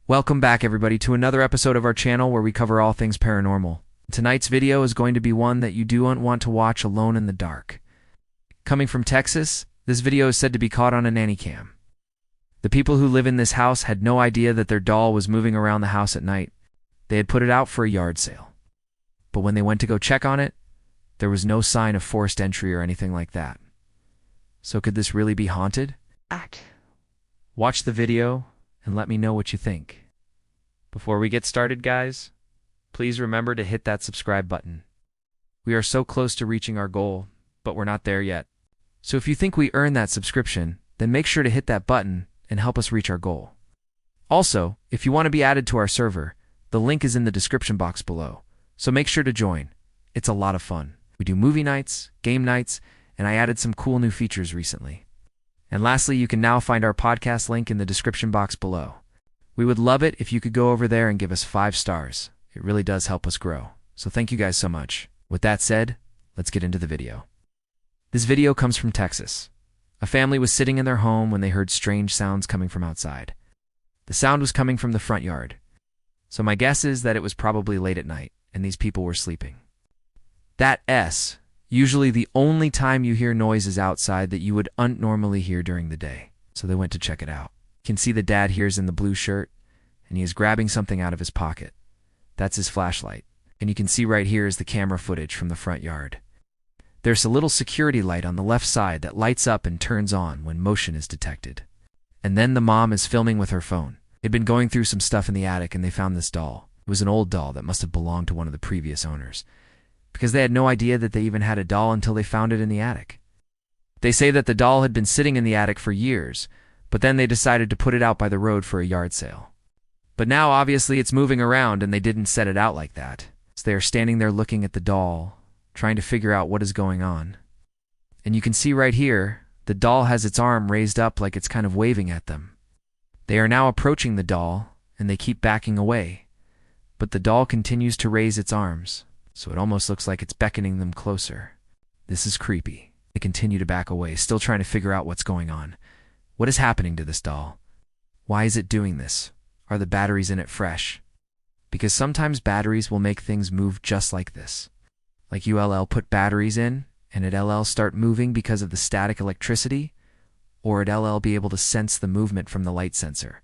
Welcome back, everybody, to another episode of our channel where we cover all things paranormal. Tonight's video is going to be one that you don't want to watch alone in the dark. Coming from Texas, this video is said to be caught on a nanny cam. The people who live in this house had no idea that their doll was moving around the house at night. They had put it out for a yard sale. But when they went to go check on it, there was no sign of forced entry or anything like that. So could this really be haunted? Watch the video and let me know what you think. Before we get started, guys, please remember to hit that subscribe button. We are so close to reaching our goal, but we're not there yet. So if you think we earned that subscription, then make sure to hit that button and help us reach our goal. Also, if you want to be added to our server, the link is in the description box below, so make sure to join. It's a lot of fun. We do movie nights, game nights, and I added some cool new features recently. And lastly, you can now find our podcast link in the description box below. We would love it if you could go over there and give us 5 stars. It really does help us grow. So thank you guys so much. With that said, let's get into the video. This video comes from Texas. A family was sitting in their home when they heard strange sounds coming from outside. The sound was coming from the front yard. So my guess is that it was probably late at night, and these people were sleeping. That's usually the only time you hear noises outside that you would normally hear during the day. So they went to check it out. You can see the dad here is in the blue shirt, and he is grabbing something out of his pocket. That's his flashlight. And you can see right here is the camera footage from the front yard. There's a little security light on the left side that lights up and turns on when motion is detected. And then the mom is filming with her phone. They'd been going through some stuff in the attic and they found this doll. It was an old doll that must have belonged to one of the previous owners, because they had no idea that they even had a doll until they found it in the attic. They say that the doll had been sitting in the attic for years, but then they decided to put it out by the road for a yard sale. But now obviously it's moving around and they didn't set it out like that. So they are standing there looking at the doll, trying to figure out what is going on. And you can see right here, the doll has its arm raised up like it's kind of waving at them. They are now approaching the doll and they keep backing away, but the doll continues to raise its arms. So it almost looks like it's beckoning them closer. This is creepy. They continue to back away, still trying to figure out what's going on. What is happening to this doll? Why is it doing this? Are the batteries in it fresh? Because sometimes batteries will make things move just like this. Like ULL put batteries in, and it LL start moving because of the static electricity, or it LL be able to sense the movement from the light sensor.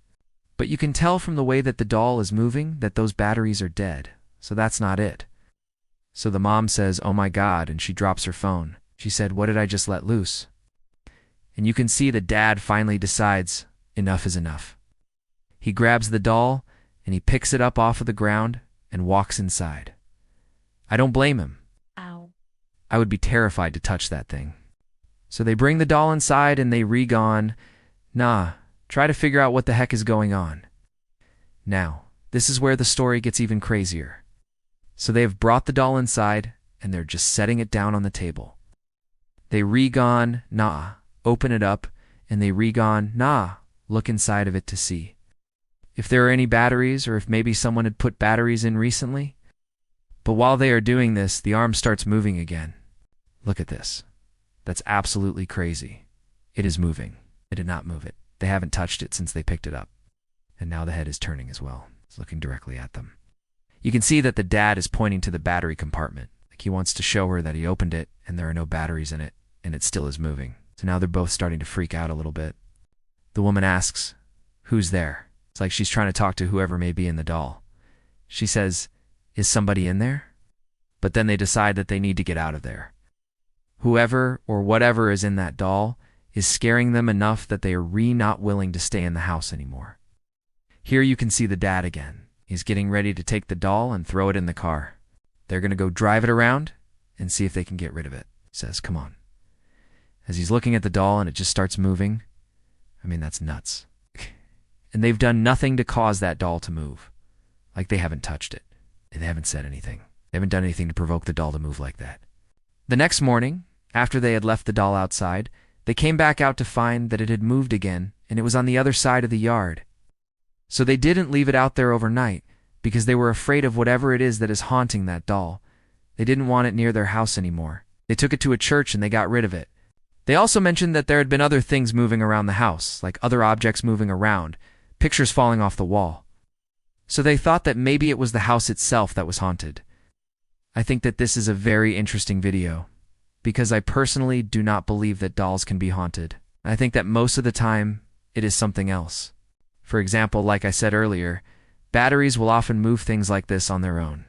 But you can tell from the way that the doll is moving that those batteries are dead, so that's not it. So the mom says, "Oh my God," and she drops her phone. She said, "What did I just let loose?" And you can see the dad finally decides enough is enough. He grabs the doll and he picks it up off of the ground and walks inside. I don't blame him. Ow. I would be terrified to touch that thing. So they bring the doll inside and they try to figure out what the heck is going on. Now, this is where the story gets even crazier. So they have brought the doll inside, and they're just setting it down on the table. They open it up, and they look inside of it to see if there are any batteries or if maybe someone had put batteries in recently. But while they are doing this, the arm starts moving again. Look at this. That's absolutely crazy. It is moving. They did not move it. They haven't touched it since they picked it up. And now the head is turning as well. It's looking directly at them. You can see that the dad is pointing to the battery compartment. Like he wants to show her that he opened it and there are no batteries in it, and it still is moving. So now they're both starting to freak out a little bit. The woman asks, "Who's there?" It's like she's trying to talk to whoever may be in the doll. She says, "Is somebody in there?" But then they decide that they need to get out of there. Whoever or whatever is in that doll is scaring them enough that they are not willing to stay in the house anymore. Here you can see the dad again. He's getting ready to take the doll and throw it in the car. They're going to go drive it around and see if they can get rid of it. He says, "Come on." As he's looking at the doll and it just starts moving. I mean, that's nuts. And they've done nothing to cause that doll to move. Like they haven't touched it. They haven't said anything. They haven't done anything to provoke the doll to move like that. The next morning, after they had left the doll outside, they came back out to find that it had moved again and it was on the other side of the yard. So they didn't leave it out there overnight because they were afraid of whatever it is that is haunting that doll. They didn't want it near their house anymore. They took it to a church and they got rid of it. They also mentioned that there had been other things moving around the house, like other objects moving around, pictures falling off the wall. So they thought that maybe it was the house itself that was haunted. I think that this is a very interesting video, because I personally do not believe that dolls can be haunted. I think that most of the time, it is something else. For example, like I said earlier, batteries will often move things like this on their own.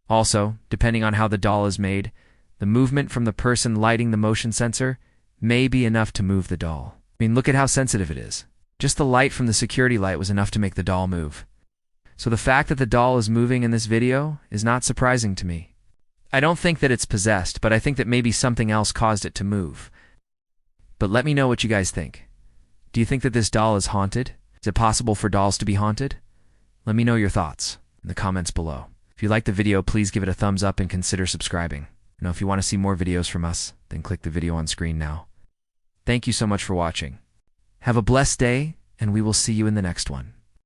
Also, depending on how the doll is made, the movement from the person lighting the motion sensor may be enough to move the doll. I mean, look at how sensitive it is. Just the light from the security light was enough to make the doll move. So the fact that the doll is moving in this video is not surprising to me. I don't think that it's possessed, but I think that maybe something else caused it to move. But let me know what you guys think. Do you think that this doll is haunted? Is it possible for dolls to be haunted? Let me know your thoughts in the comments below. If you liked the video, please give it a thumbs up and consider subscribing. If you want to see more videos from us, then click the video on screen now. Thank you so much for watching. Have a blessed day, and we will see you in the next one.